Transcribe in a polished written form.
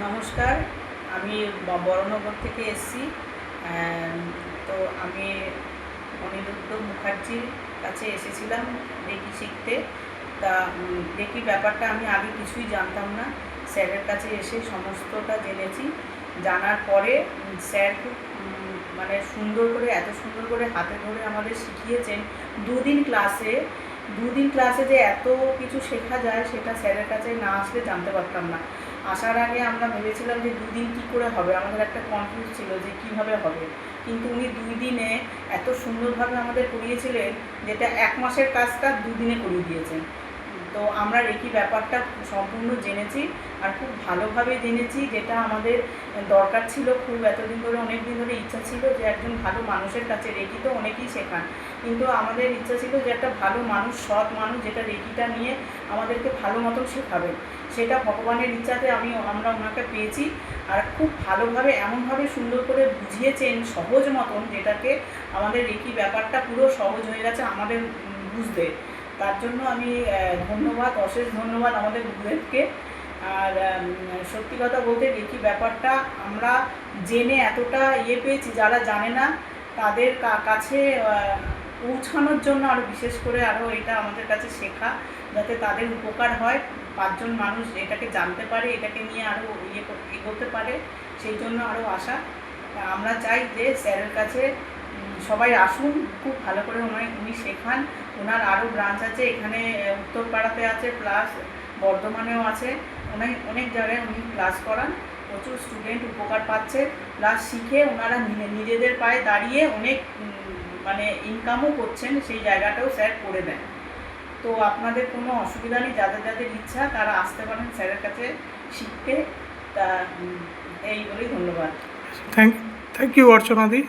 নমস্কার, আমি বড়নগর থেকে এসেছি। তো আমি অনিরুদ্ধ মুখার্জির কাছে এসেছিলাম রেকি শিখতে। তা রেকি ব্যাপারটা আমি আগে কিছুই জানতাম না। স্যারের কাছে এসে সমস্তটা জেনেছি। জানার পরে স্যার খুব মানে সুন্দর করে, এত সুন্দর করে হাতে ধরে আমাদের শিখিয়েছেন। দুদিন ক্লাসে যে এত কিছু শেখা যায় সেটা স্যারের কাছে না আসলে জানতে পারতাম না। আসার আগে আমরা ভেবেছিলাম যে দুদিন কী করে হবে, আমাদের একটা কনফিউজ ছিল যে কীভাবে হবে। কিন্তু উনি 2 দিনে এত সুন্দরভাবে আমাদের করিয়েছিলেন, যেটা 1 মাসের কাজটা 2 দিনে করিয়ে দিয়েছেন। তো আমরা রেকি ব্যাপারটা সম্পূর্ণ জেনেছি, আর খুব ভালোভাবে জেনেছি, যেটা আমাদের দরকার ছিল। খুব এতদিন ধরে, অনেক দিন ধরে ইচ্ছা ছিল যে একজন ভালো মানুষের কাছে, রেকি তো অনেকেই শেখান, কিন্তু আমাদের ইচ্ছা ছিল যে একটা ভালো মানুষ, সৎ মানুষ, যেটা রেকিটা নিয়ে আমাদেরকে ভালো মতন শেখাবে। সেটা ভগবানের ইচ্ছাতে আমরা ওনাকে পেয়েছি। আর খুব ভালোভাবে, এমনভাবে সুন্দর করে বুঝিয়েছেন সহজ মতন, যেটাকে আমাদের রেকি ব্যাপারটা পুরো সহজ হয়ে গেছে আমাদের বুঝতে। তার জন্য আমি ধন্যবাদ, অশেষ ধন্যবাদ আমাদের গুরুদেবকে। আর সত্যি কথা বলতে রেকি ব্যাপারটা আমরা জেনে এতটা পেয়েছি, যারা জানে না তাদের কাছে পৌঁছানোর জন্য আরও বিশেষ করে আরও এটা আমাদের কাছে শেখা, যাতে তাদের উপকার হয়, 5 জন মানুষ এটাকে জানতে পারে, এটাকে নিয়ে আরও এগোতে পারে, সেই জন্য আরও আশা। আমরা চাই যে স্যারের কাছে সবাই আসুন, খুব ভালো করে উনি শেখান। ওনার আরও ব্রাঞ্চ আছে, এখানে উত্তরপাড়াতে আছে, প্লাস বর্ধমানেও আছে। অনেক জায়গায় উনি ক্লাস করান, প্রচুর স্টুডেন্ট উপকার পাচ্ছে, প্লাস শিখে ওনারা নিজেদের পায়ে দাঁড়িয়ে অনেক মানে ইনকামও করছেন, সেই জায়গাটাও স্যার করে দেন। তো আপনাদের কোনো অসুবিধা নেই, যাদের যাদের ইচ্ছা তারা আসতে পারেন স্যারের কাছে শিখতে। তা এই বলেই ধন্যবাদ। Thank you অর্চনাদি।